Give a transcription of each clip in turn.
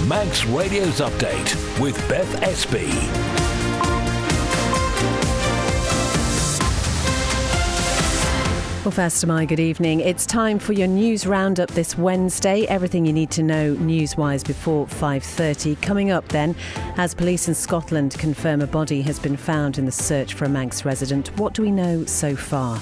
Manx Radio's Update with Beth Espy. Well, first of all, good evening. It's time for your news roundup this Wednesday. Everything you need to know news-wise before 5:30. Coming up then, as police in Scotland confirm a body has been found in the search for a Manx resident. What do we know so far?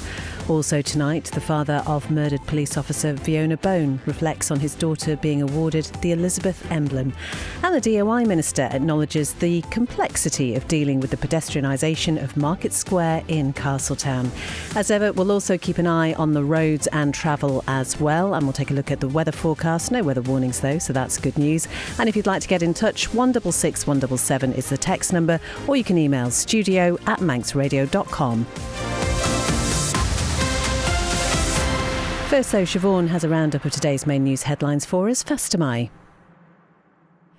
Also tonight, the father of murdered police officer Fiona Bone reflects on his daughter being awarded the Elizabeth Emblem. And the DOI Minister acknowledges the complexity of dealing with the pedestrianisation of Market Square in Castletown. As ever, we'll also keep an eye on the roads and travel as well. And we'll take a look at the weather forecast. No weather warnings though, so that's good news. And if you'd like to get in touch, 166 177 is the text number, or you can email studio@manxradio.com. First, though, Siobhan has a roundup of today's main news headlines for us. Fastamai.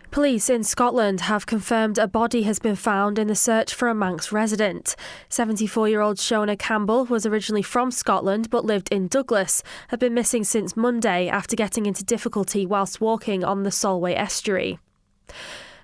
Police in Scotland have confirmed a body has been found in the search for a Manx resident. 74-year-old Shona Campbell was originally from Scotland but lived in Douglas, had been missing since Monday after getting into difficulty whilst walking on the Solway estuary.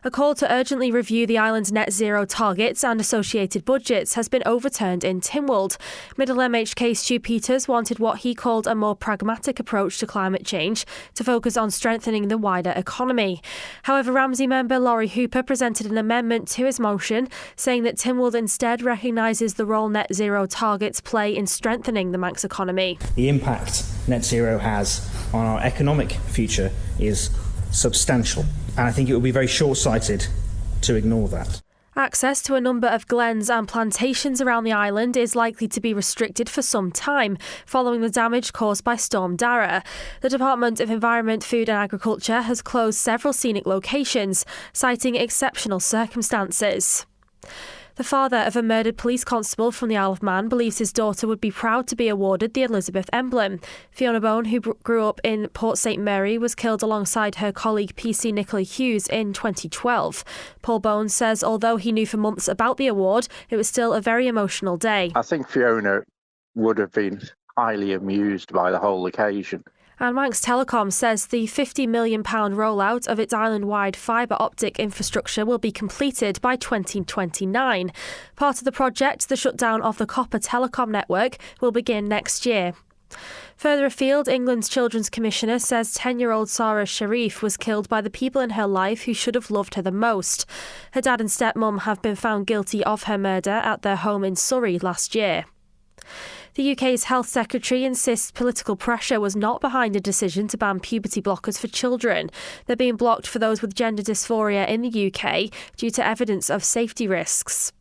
A call to urgently review the island's net zero targets and associated budgets has been overturned in Tynwald. Middle MHK Stu Peters wanted what he called a more pragmatic approach to climate change to focus on strengthening the wider economy. However, Ramsey member Laurie Hooper presented an amendment to his motion, saying that Tynwald instead recognises the role net zero targets play in strengthening the Manx economy. The impact net zero has on our economic future is substantial, and I think it would be very short-sighted to ignore that. Access to a number of glens and plantations around the island is likely to be restricted for some time, following the damage caused by Storm Dara. The Department of Environment, Food and Agriculture has closed several scenic locations, citing exceptional circumstances. The father of a murdered police constable from the Isle of Man believes his daughter would be proud to be awarded the Elizabeth Emblem. Fiona Bone, who grew up in Port St Mary, was killed alongside her colleague PC Nicola Hughes in 2012. Paul Bone says although he knew for months about the award, it was still a very emotional day. I think Fiona would have been highly amused by the whole occasion. And Manx Telecom says the £50 million rollout of its island-wide fibre optic infrastructure will be completed by 2029. Part of the project, the shutdown of the copper telecom network, will begin next year. Further afield, England's Children's Commissioner says 10-year-old Sarah Sharif was killed by the people in her life who should have loved her the most. Her dad and stepmum have been found guilty of her murder at their home in Surrey last year. The UK's Health Secretary insists political pressure was not behind a decision to ban puberty blockers for children. They're being blocked for those with gender dysphoria in the UK due to evidence of safety risks.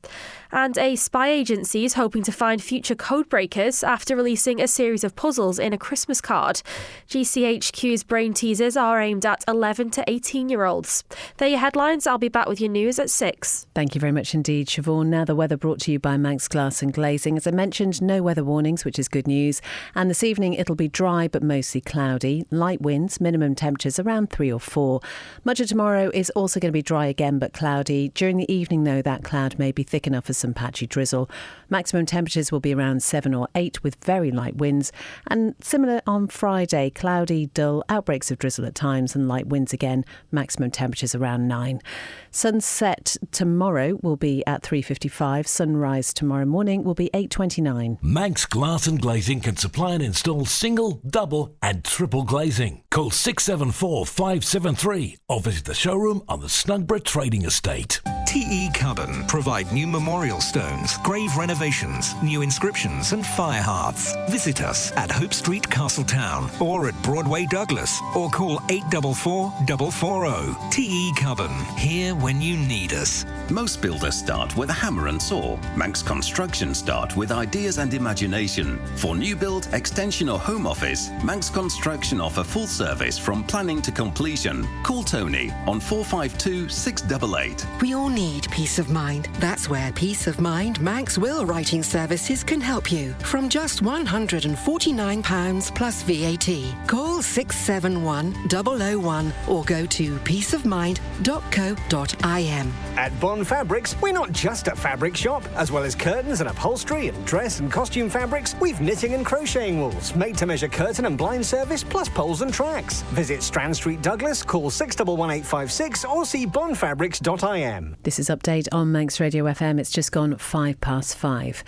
And a spy agency is hoping to find future codebreakers after releasing a series of puzzles in a Christmas card. GCHQ's brain teasers are aimed at 11 to 18-year-olds. They're your headlines. I'll be back with your news at 6. Thank you very much indeed, Siobhan. Now the weather brought to you by Manx Glass and Glazing. As I mentioned, no weather warnings, which is good news. And this evening it'll be dry but mostly cloudy. Light winds, minimum temperatures around 3 or 4. Much of tomorrow is also going to be dry again but cloudy. During the evening, though, that cloud may be thick enough for some patchy drizzle. Maximum temperatures will be around 7 or 8 with very light winds. And similar on Friday, cloudy, dull, outbreaks of drizzle at times and light winds again. Maximum temperatures around 9. Sunset tomorrow will be at 3:55. Sunrise tomorrow morning will be 8:29. Manx Glass and Glazing can supply and install single, double and triple glazing. Call 674 573 or visit the showroom on the Snugborough Trading Estate. TE Carbon provide new memorial stones, grave renovations, new inscriptions and fire hearths. Visit us at Hope Street, Castletown or at Broadway, Douglas, or call 844 440. TE Carbon, here when you need us. Most builders start with a hammer and saw. Manx Construction start with ideas and imagination. For new build, extension or home office, Manx Construction offer full service from planning to completion. Call Tony on 452 688. We all need need peace of mind. That's where Peace of Mind Manx Will Writing Services can help you. From just £149 plus VAT. Call 671 001 or go to peaceofmind.co.im. At Bond Fabrics, we're not just a fabric shop. As well as curtains and upholstery and dress and costume fabrics, we've knitting and crocheting wools, made-to-measure curtain and blind service, plus poles and tracks. Visit Strand Street, Douglas, call 611856 or see bondfabrics.im. This is Update on Manx Radio FM. It's just gone 5:05.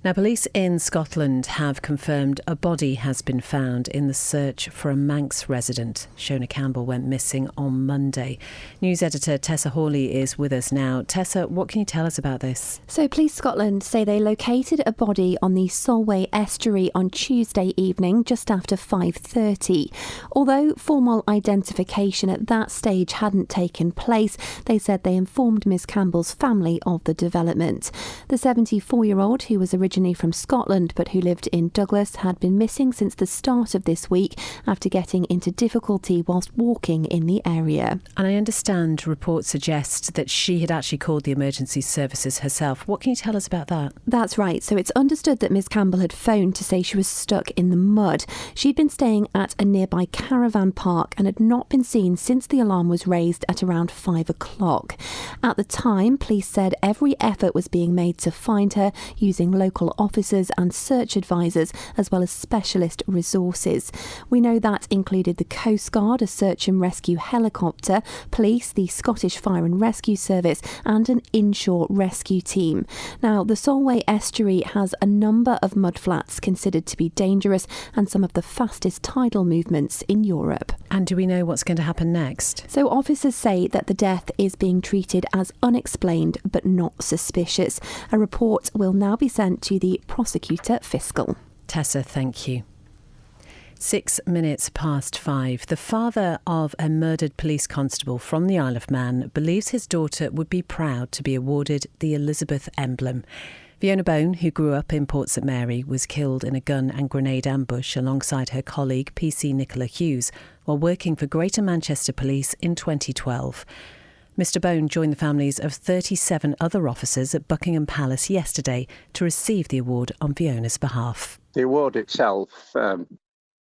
Now, police in Scotland have confirmed a body has been found in the search for a Manx resident. Shona Campbell went missing on Monday. News editor Tessa Hawley is with us now. Tessa, what can you tell us about this? So Police Scotland say they located a body on the Solway estuary on Tuesday evening, just after 5:30. Although formal identification at that stage hadn't taken place, they said they informed Miss Campbell's family of the development. The 74-year-old, who was originally from Scotland but who lived in Douglas, had been missing since the start of this week after getting into difficulty whilst walking in the area. And I understand reports suggest that she had actually called the emergency services herself. What can you tell us about that? That's right. So it's understood that Miss Campbell had phoned to say she was stuck in the mud. She'd been staying at a nearby caravan park and had not been seen since the alarm was raised at around 5 o'clock. At the time, police said every effort was being made to find her using local officers and search advisors, as well as specialist resources. We know that included the Coast Guard, a search and rescue helicopter, police, the Scottish Fire and Rescue Service, and an inshore rescue team. Now, the Solway estuary has a number of mudflats considered to be dangerous and some of the fastest tidal movements in Europe. And do we know what's going to happen next? So officers say that the death is being treated as unexplained but not suspicious. A report will now be sent to the prosecutor fiscal. Tessa, thank you. 6 minutes past 5. The father of a murdered police constable from the Isle of Man believes his daughter would be proud to be awarded the Elizabeth Emblem. Fiona Bone, who grew up in Port St Mary, was killed in a gun and grenade ambush alongside her colleague PC Nicola Hughes while working for Greater Manchester Police in 2012. Mr Bone joined the families of 37 other officers at Buckingham Palace yesterday to receive the award on Fiona's behalf. The award itself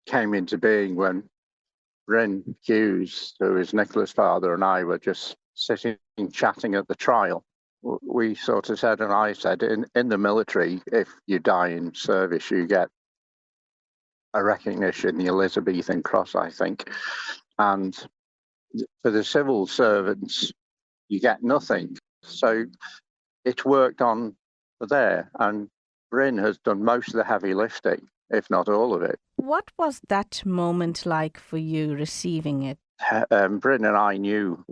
came into being when Bryn Hughes, who is Nicola's father, and I were just sitting chatting at the trial. We sort of said, and I said, in the military, if you die in service, you get a recognition, the Elizabethan Cross, I think. And for the civil servants, you get nothing. So it worked on there. And Bryn has done most of the heavy lifting, if not all of it. What was that moment like for you receiving it? Bryn and I knew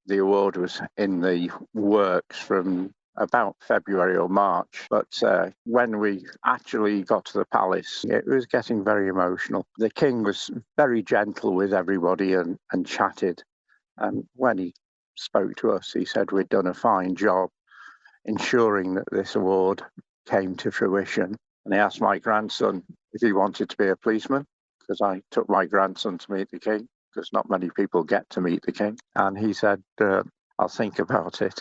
the award was in the works from about February or March. But when we actually got to the palace, it was getting very emotional. The king was very gentle with everybody and chatted. And when he spoke to us, he said we'd done a fine job ensuring that this award came to fruition. And he asked my grandson if he wanted to be a policeman, because I took my grandson to meet the king, because not many people get to meet the king. And he said, I'll think about it.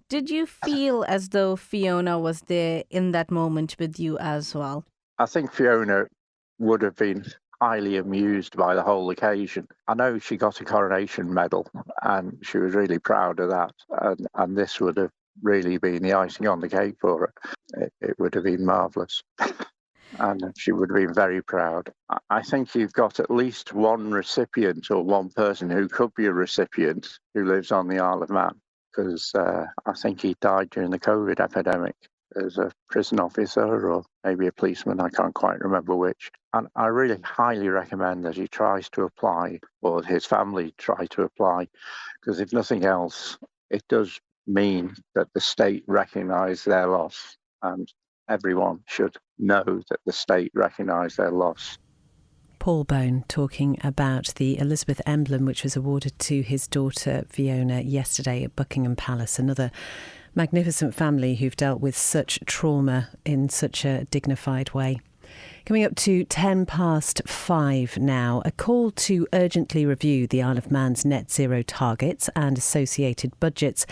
Did you feel as though Fiona was there in that moment with you as well? I think Fiona would have been highly amused by the whole occasion. I know she got a coronation medal and she was really proud of that. And this would have really been the icing on the cake for her. It would have been marvellous. And she would have been very proud. I think you've got at least one recipient or one person who could be a recipient who lives on the Isle of Man, because I think he died during the COVID epidemic as a prison officer or maybe a policeman, I can't quite remember which. And I really highly recommend that he tries to apply, or his family try to apply, because if nothing else, it does mean that the state recognise their loss, and everyone should know that the state recognise their loss. Paul Bone talking about the Elizabeth Emblem, which was awarded to his daughter Fiona yesterday at Buckingham Palace. Another magnificent family who've dealt with such trauma in such a dignified way. Coming up to 5:10 now, a call to urgently review the Isle of Man's net zero targets and associated budgets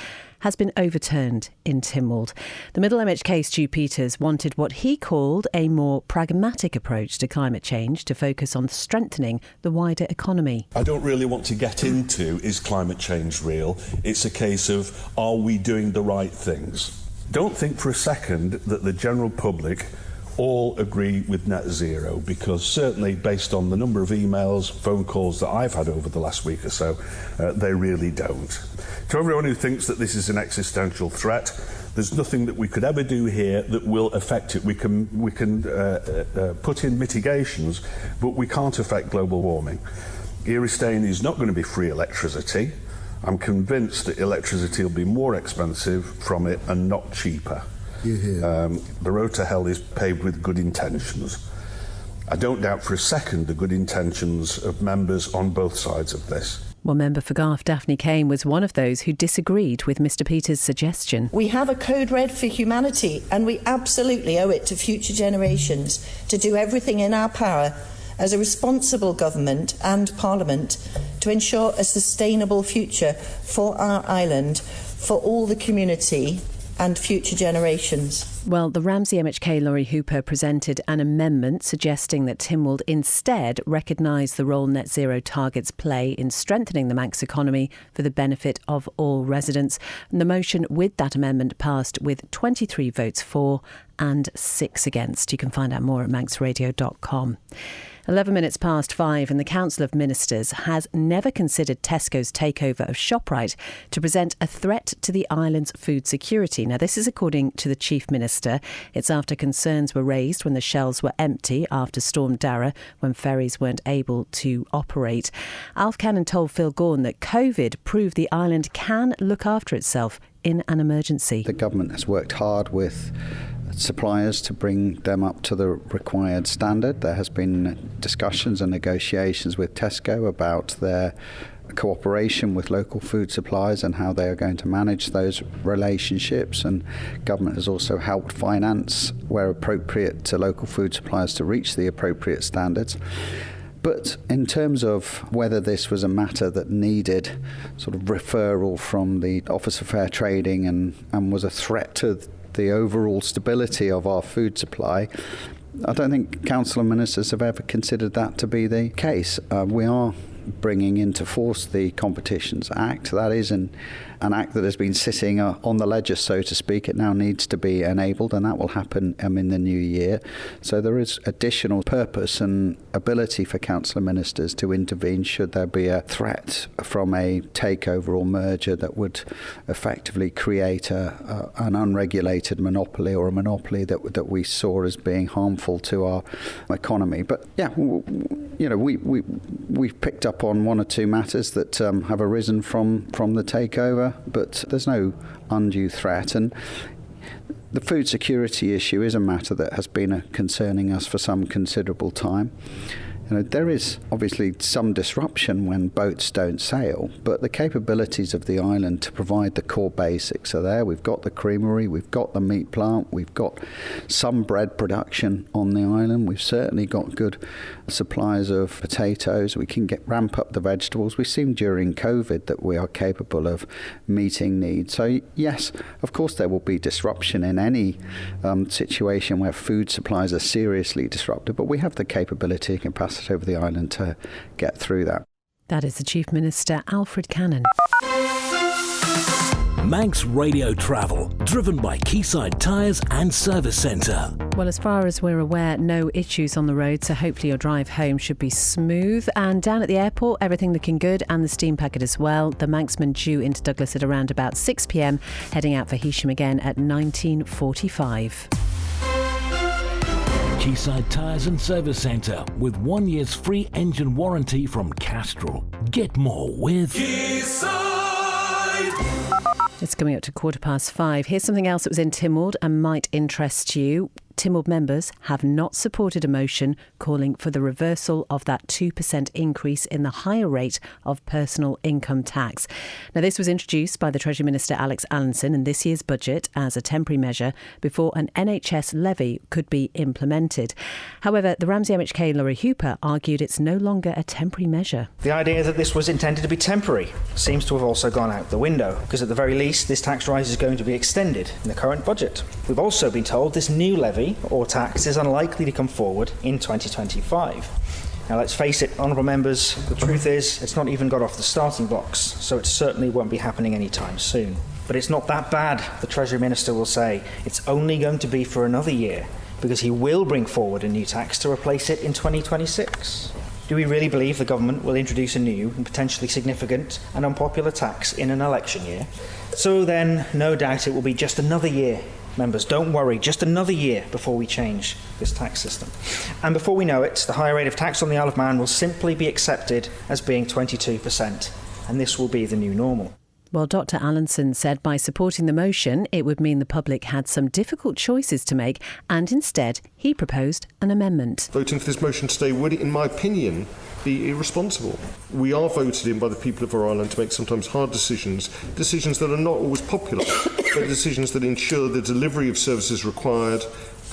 has been overturned in Tynwald. The Middle MHK Stu Peters wanted what he called a more pragmatic approach to climate change to focus on strengthening the wider economy. I don't really want to get into is climate change real. It's a case of are we doing the right things? Don't think for a second that the general public all agree with net zero, because certainly based on the number of emails, phone calls that I've had over the last week or so, they really don't. To everyone who thinks that this is an existential threat, there's nothing that we could ever do here that will affect it. We can put in mitigations, but we can't affect global warming. Eristane is not going to be free electricity. I'm convinced that electricity will be more expensive from it and not cheaper. The road to hell is paved with good intentions. I don't doubt for a second the good intentions of members on both sides of this. Well, member for Garth Daphne Kane was one of those who disagreed with Mr Peters' suggestion. We have a code red for humanity, and we absolutely owe it to future generations to do everything in our power as a responsible government and Parliament to ensure a sustainable future for our island, for all the community and future generations. Well, the Ramsey MHK Laurie Hooper presented an amendment suggesting that Tynwald instead recognise the role net zero targets play in strengthening the Manx economy for the benefit of all residents. And the motion with that amendment passed with 23 votes for and 6 against. You can find out more at manxradio.com. 11 minutes past 5, and the Council of Ministers has never considered Tesco's takeover of ShopRite to present a threat to the island's food security. Now, this is according to the Chief Minister. It's after concerns were raised when the shelves were empty after Storm Dara, when ferries weren't able to operate. Alf Cannon told Phil Gaughan that COVID proved the island can look after itself in an emergency. The government has worked hard with suppliers to bring them up to the required standard. There has been discussions and negotiations with Tesco about their cooperation with local food suppliers and how they are going to manage those relationships, and government has also helped finance where appropriate to local food suppliers to reach the appropriate standards. But in terms of whether this was a matter that needed sort of referral from the Office of Fair Trading and was a threat to the overall stability of our food supply, I don't think Council of Ministers have ever considered that to be the case. We are bringing into force the Competitions Act. That is an act that has been sitting on the ledger, so to speak. It now needs to be enabled, and that will happen in the new year. So there is additional purpose and ability for Council of Ministers to intervene should there be a threat from a takeover or merger that would effectively create an unregulated monopoly, or a monopoly that we saw as being harmful to our economy. But yeah, we've picked up on one or two matters that have arisen from the takeover, but there's no undue threat. And the food security issue is a matter that has been concerning us for some considerable time. There is obviously some disruption when boats don't sail, but the capabilities of the island to provide the core basics are there. We've got the creamery, we've got the meat plant, we've got some bread production on the island. We've certainly got good supplies of potatoes. We can ramp up the vegetables. We've seen during COVID that we are capable of meeting needs. So yes, of course there will be disruption in any situation where food supplies are seriously disrupted, but we have the capability and capacity over the island to get through that. That is the Chief Minister, Alfred Cannon. Manx Radio Travel, driven by Quayside Tyres and Service Centre. Well, as far as we're aware, no issues on the road, so hopefully your drive home should be smooth. And down at the airport, everything looking good, and the steam packet as well. The Manxman due into Douglas at around about 6 p.m, heading out for Heysham again at 19:45. Quayside Tyres and Service Centre, with 1 year's free engine warranty from Castrol. Get more with Quayside. It's coming up to 5:15. Here's something else that was in Tynwald and might interest you. Tynwald members have not supported a motion calling for the reversal of that 2% increase in the higher rate of personal income tax. Now, this was introduced by the Treasury Minister Alex Allinson in this year's budget as a temporary measure before an NHS levy could be implemented. However, the Ramsey MHK Laurie Hooper argued it's no longer a temporary measure. The idea that this was intended to be temporary seems to have also gone out the window, because at the very least this tax rise is going to be extended in the current budget. We've also been told this new levy or tax is unlikely to come forward in 2025. Now, let's face it, honourable members, the truth is it's not even got off the starting blocks, so it certainly won't be happening anytime soon. But it's not that bad, the Treasury Minister will say. It's only going to be for another year, because he will bring forward a new tax to replace it in 2026. Do we really believe the government will introduce a new and potentially significant and unpopular tax in an election year? So then, no doubt it will be just another year. Members, don't worry, just another year before we change this tax system. And before we know it, the higher rate of tax on the Isle of Man will simply be accepted as being 22%, and this will be the new normal. Well, Dr Allinson said by supporting the motion, it would mean the public had some difficult choices to make, and instead he proposed an amendment. Voting for this motion today would, in my opinion, be irresponsible. We are voted in by the people of our island to make sometimes hard decisions that are not always popular, but decisions that ensure the delivery of services required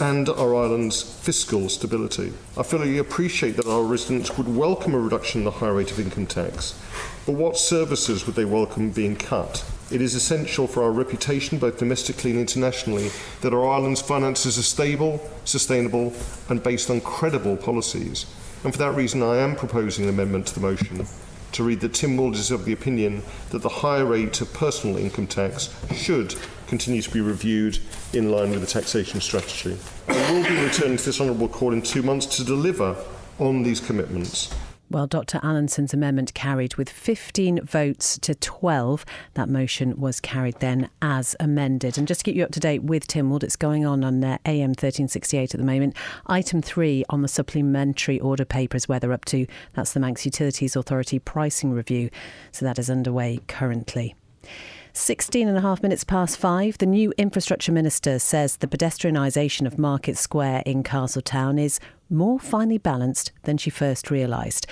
and our island's fiscal stability. I fully appreciate that our residents would welcome a reduction in the high rate of income tax, but what services would they welcome being cut? It is essential for our reputation, both domestically and internationally, that our island's finances are stable, sustainable and based on credible policies. And for that reason, I am proposing an amendment to the motion to read that Tynwald is of the opinion that the higher rate of personal income tax should continue to be reviewed in line with the taxation strategy. I will be returning to this honourable court in 2 months to deliver on these commitments. Well, Dr Allinson's amendment carried with 15 votes to 12. That motion was carried then as amended. And just to keep you up to date with Tynwald, it's going on AM 1368 at the moment. Item 3 on the supplementary order paper is where they're up to. That's the Manx Utilities Authority pricing review. So that is underway currently. 5:16. The new infrastructure minister says the pedestrianisation of Market Square in Castletown is more finely balanced than she first realised.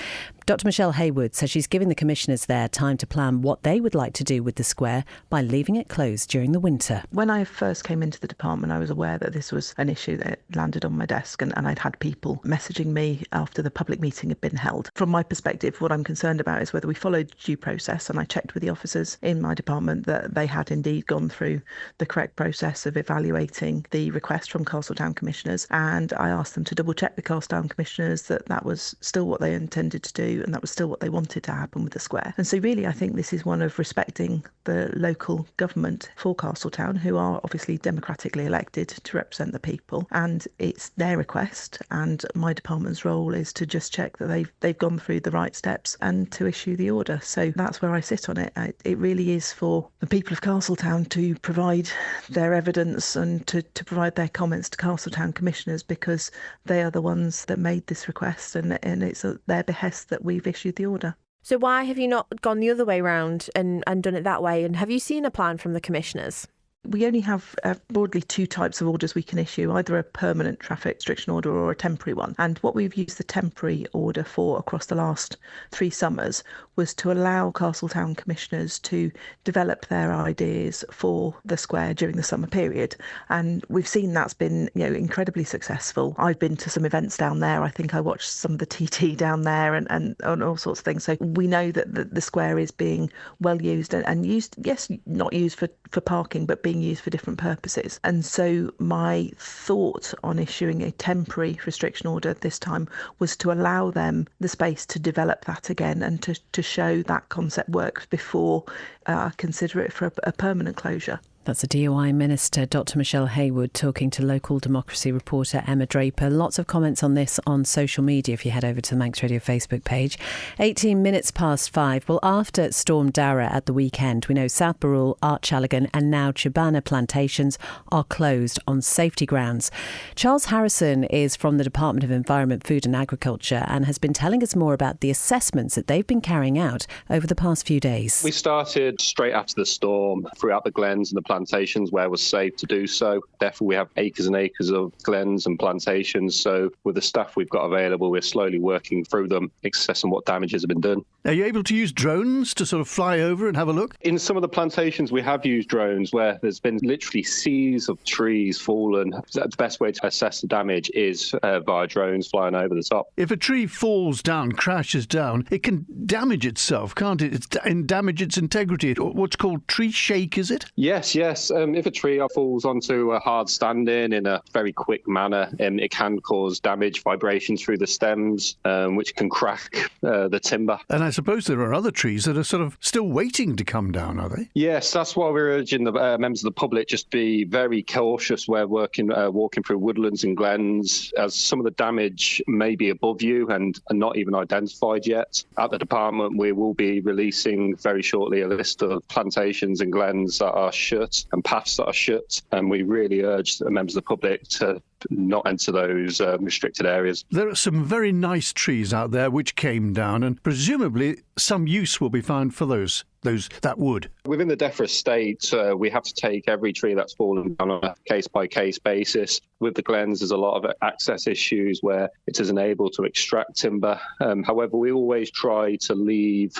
Dr Michelle Haywood says she's giving the commissioners there time to plan what they would like to do with the square by leaving it closed during the winter. When I first came into the department, I was aware that this was an issue that landed on my desk, and I'd had people messaging me after the public meeting had been held. From my perspective, what I'm concerned about is whether we followed due process, and I checked with the officers in my department that they had indeed gone through the correct process of evaluating the request from Castletown commissioners, and I asked them to double check the Castletown commissioners that that was still what they intended to do and that was still what they wanted to happen with the square. And so really I think this is one of respecting the local government for Castletown, who are obviously democratically elected to represent the people, and it's their request, and my department's role is to just check that they've gone through the right steps and to issue the order. So that's where I sit on it. It really is for the people of Castletown to provide their evidence and to provide their comments to Castletown commissioners, because they are the ones that made this request, and it's at their behest that we've issued the order. So why have you not gone the other way round and done it that way? And have you seen a plan from the commissioners? We only have broadly two types of orders we can issue, either a permanent traffic restriction order or a temporary one. And what we've used the temporary order for across the last 3 summers was to allow Castletown commissioners to develop their ideas for the square during the summer period. And we've seen that's been, incredibly successful. I've been to some events down there. I think I watched some of the TT down there and all sorts of things. So we know that the square is being well used and used, yes, not used for parking, but being used for different purposes. And so my thought on issuing a temporary restriction order this time was to allow them the space to develop that again and to show that concept works before I consider it for a permanent closure. That's the DOI Minister, Dr Michelle Haywood, talking to local democracy reporter Emma Draper. Lots of comments on this on social media if you head over to the Manx Radio Facebook page. 5:18. Well, after Storm Dara at the weekend, we know South Barrule, Archalagan and now Chibana plantations are closed on safety grounds. Charles Harrison is from the Department of Environment, Food and Agriculture and has been telling us more about the assessments that they've been carrying out over the past few days. We started straight after the storm throughout the glens and the plantations plantations where it was safe to do so. Therefore, we have acres and acres of glens and plantations. So with the staff we've got available, we're slowly working through them, assessing what damages have been done. Are you able to use drones to sort of fly over and have a look? In some of the plantations, we have used drones where there's been literally seas of trees fallen. The best way to assess the damage is via drones flying over the top. If a tree falls down, crashes down, it can damage itself, can't it? And damage its integrity. What's called tree shake, is it? Yes. If a tree falls onto a hard standing in a very quick manner, it can cause damage, vibrations through the stems, which can crack the timber. And I suppose there are other trees that are sort of still waiting to come down, are they? Yes, that's why we're urging the members of the public just be very cautious where walking through woodlands and glens, as some of the damage may be above you and not even identified yet. At the department, we will be releasing very shortly a list of plantations and glens that are shut and paths that are shut, and we really urge the members of the public to not enter those restricted areas. There are some very nice trees out there which came down, and presumably some use will be found for that wood. Within the DEFRA estate, we have to take every tree that's fallen down on a case-by-case basis. With the glens, there's a lot of access issues where it isn't able to extract timber. However, we always try to leave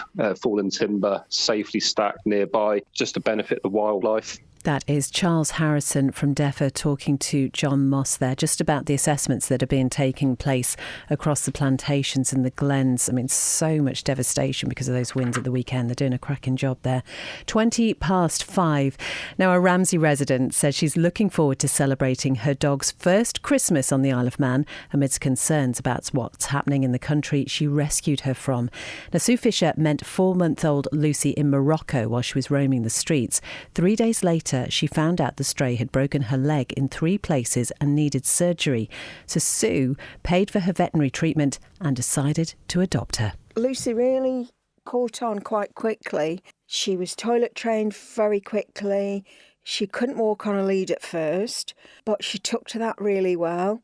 fallen timber safely stacked nearby just to benefit the wildlife. That is Charles Harrison from DEFRA talking to John Moss there, just about the assessments that are being taking place across the plantations and the glens. I mean, so much devastation because of those winds at the weekend. They're doing a cracking job there. 5:20. Now, a Ramsey resident says she's looking forward to celebrating her dog's first Christmas on the Isle of Man amidst concerns about what's happening in the country she rescued her from. Now, Sue Fisher met 4-month-old Lucy in Morocco while she was roaming the streets. 3 days later, she found out the stray had broken her leg in 3 places and needed surgery. So Sue paid for her veterinary treatment and decided to adopt her. Lucy really caught on quite quickly. She was toilet trained very quickly. She couldn't walk on a lead at first, but she took to that really well.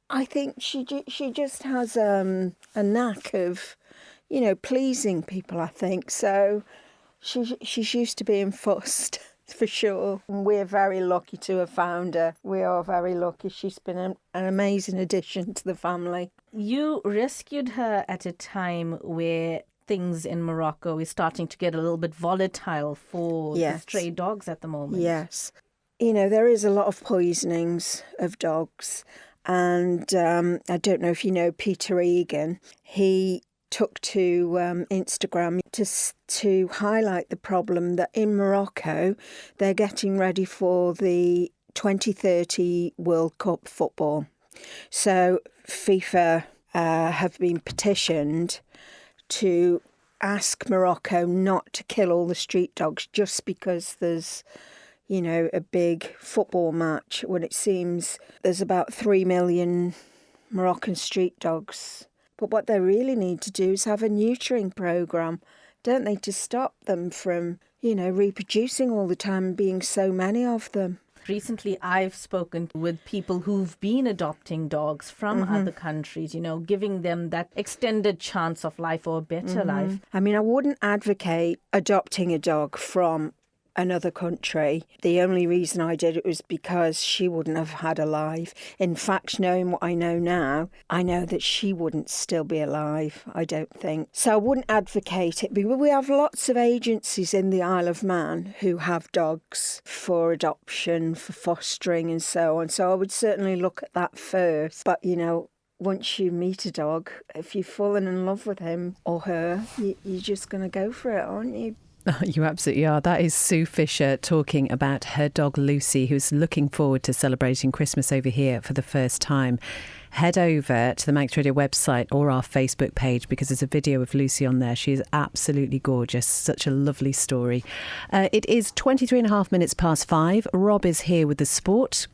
I think she just has a knack of, pleasing people, I think. So she's used to being fussed. For sure. We're very lucky to have found her. We are very lucky. She's been an amazing addition to the family. You rescued her at a time where things in Morocco is starting to get a little bit volatile for the stray dogs at the moment. Yes. There is a lot of poisonings of dogs. And I don't know if you know Peter Egan. He took to Instagram to highlight the problem that in Morocco they're getting ready for the 2030 World Cup football. So FIFA have been petitioned to ask Morocco not to kill all the street dogs just because there's a big football match, when it seems there's about 3 million Moroccan street dogs. But what they really need to do is have a neutering programme, don't they, to stop them from, reproducing all the time and being so many of them. Recently, I've spoken with people who've been adopting dogs from other countries, giving them that extended chance of life or a better life. I mean, I wouldn't advocate adopting a dog from another country. The only reason I did it was because she wouldn't have had a life. In fact, knowing what I know now, I know that she wouldn't still be alive, I don't think. So I wouldn't advocate it. But we have lots of agencies in the Isle of Man who have dogs for adoption, for fostering and so on. So I would certainly look at that first. But, once you meet a dog, if you've fallen in love with him or her, you're just going to go for it, aren't you? You absolutely are. That is Sue Fisher talking about her dog Lucy, who's looking forward to celebrating Christmas over here for the first time. Head over to the Manx Radio website or our Facebook page because there's a video of Lucy on there. She is absolutely gorgeous. Such a lovely story. It is 23.5 minutes past 5. Rob is here with the sport.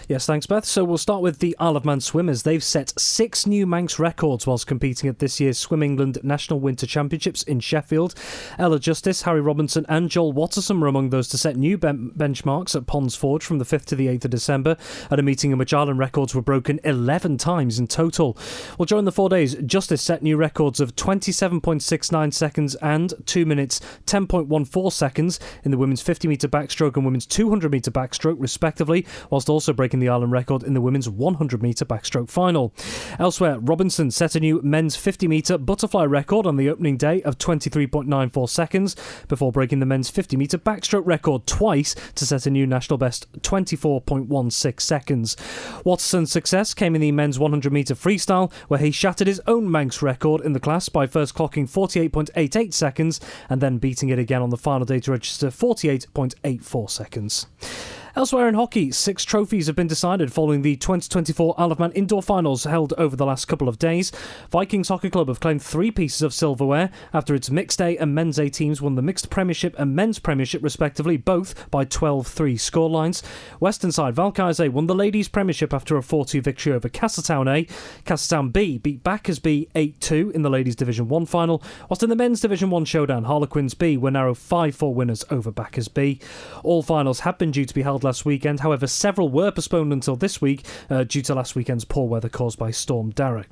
Yes, thanks, Beth. So we'll start with the Isle of Man swimmers. They've set 6 new Manx records whilst competing at this year's Swim England National Winter Championships in Sheffield. Ella Justice, Harry Robinson and Joel Watterson were among those to set new benchmarks at Ponds Forge from the 5th to the 8th of December at a meeting in which Island records were broken 11 times in total. Well, during the 4 days, Justice set new records of 27.69 seconds and 2 minutes 10.14 seconds in the women's 50-metre backstroke and women's 200-metre backstroke, respectively, whilst also breaking the Island record in the women's 100-metre backstroke final. Elsewhere, Robinson set a new men's 50-metre butterfly record on the opening day of 23.94 seconds before breaking the men's 50-metre backstroke record twice to set a new national best 24.16 seconds. Watterson's success came in the men's 100-metre freestyle, where he shattered his own Manx record in the class by first clocking 48.88 seconds and then beating it again on the final day to register 48.84 seconds. Elsewhere in hockey, 6 trophies have been decided following the 2024 Isle of Man indoor finals held over the last couple of days. Vikings Hockey Club have claimed 3 pieces of silverware after its mixed A and men's A teams won the mixed premiership and men's premiership respectively, both by 12-3 scorelines. Western side Valkyrie won the ladies premiership after a 4-2 victory over Castletown A. Castletown B beat Backers B 8-2 in the ladies Division 1 final, whilst in the men's Division 1 showdown, Harlequins B were narrow 5-4 winners over Backers B. All finals have been due to be held last weekend. However, several were postponed until this week due to last weekend's poor weather caused by Storm Dara.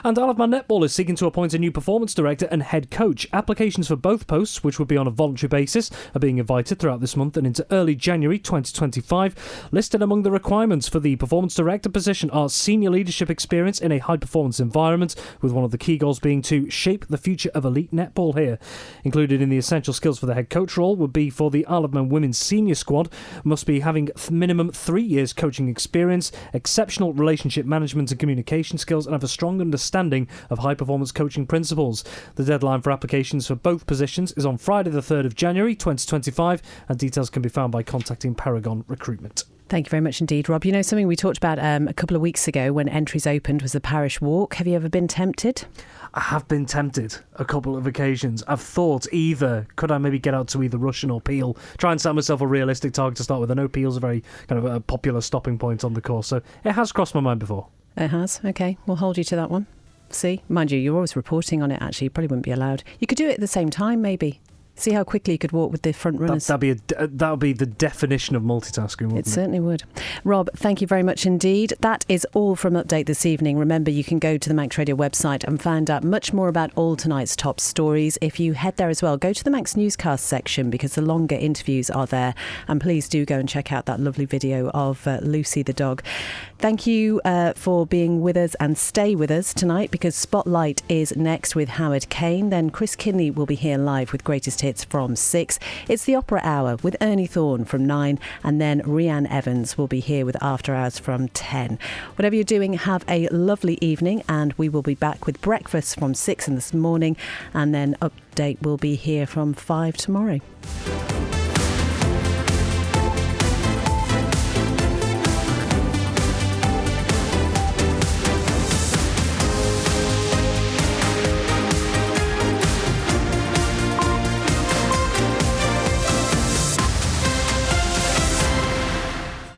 And Isle of Man Netball is seeking to appoint a new performance director and head coach. Applications for both posts, which would be on a voluntary basis, are being invited throughout this month and into early January 2025. Listed among the requirements for the performance director position are senior leadership experience in a high-performance environment, with one of the key goals being to shape the future of elite netball here. Included in the essential skills for the head coach role would be for the Isle of Man women's senior squad, must be having minimum 3 years coaching experience, exceptional relationship management and communication skills, and have a strong understanding of high-performance coaching principles. The deadline for applications for both positions is on Friday the 3rd of January 2025, and details can be found by contacting Paragon Recruitment. Thank you very much indeed, Rob. You know, something we talked about a couple of weeks ago when entries opened was the parish walk. Have you ever been tempted? I have been tempted a couple of occasions. I've thought either, could I maybe get out to either Russian or Peel? Try and set myself a realistic target to start with. I know Peel's a very kind of a popular stopping point on the course, so it has crossed my mind before. It has? Okay, we'll hold you to that one. See, mind you, you're always reporting on it, actually. You probably wouldn't be allowed. You could do it at the same time, maybe. See how quickly you could walk with the front runners. That would be the definition of multitasking, wouldn't it? It certainly would. Rob, thank you very much indeed. That is all from Update this evening. Remember, you can go to the Manx Radio website and find out much more about all tonight's top stories. If you head there as well, go to the Manx Newscast section because the longer interviews are there. And please do go and check out that lovely video of Lucy the dog. Thank you for being with us, and stay with us tonight because Spotlight is next with Howard Kane. Then Chris Kinley will be here live with Greatest Hits from 6. It's the Opera Hour with Ernie Thorne from 9, and then Rhiann Evans will be here with After Hours from 10. Whatever you're doing, have a lovely evening, and we will be back with breakfast from 6 in this morning, and then Update will be here from 5 tomorrow.